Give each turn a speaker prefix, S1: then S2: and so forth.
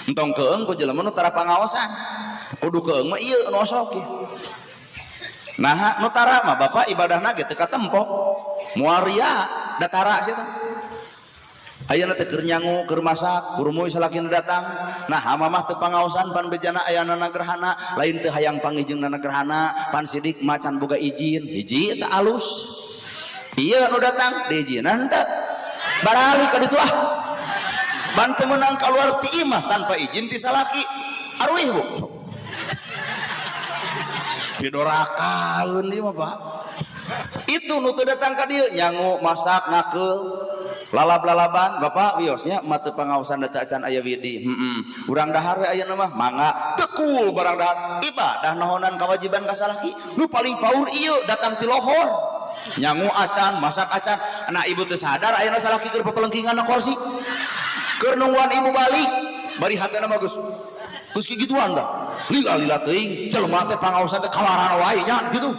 S1: entong keeng ku jelema nu tara pangaosan kudu keeng mah ieu nu osok ya. Nah nu tara mah bapak ibadahna ge teu katempo moal ria da tara sia teh ayeuna teh keur nyangu keur masak kurumuy salaki nu datang nah mamah teu pangaosan pan bejana ayana gerhana lain teu hayang pangijeungna gerhana pan sidik macan boga izin hiji teh alus ieu nu datang diijinan teh barali ka ditu bantu menang keluar ti imah tanpa izin ti salaki arwih bu pidorakan ieu mah Pak itu nu teu datang ka dieu nyangu masak ngakeul lalab-lalaban bapak wiosnya mata pangaosan da teu acan aya widi urang dahar we ayeuna mah mangga dekul barang dahar ibadah nahonan kewajiban ka salaki nu paling paur ieu datang ti lohor nyangu acan masak acan anak ibu teu sadar ayeuna salaki keur papelengkingan na kursi keur nungguan ibu balik bari hatena mah geus kigituan tah lila teuing jelema teh pangaosan teh kawaran wae nya gitu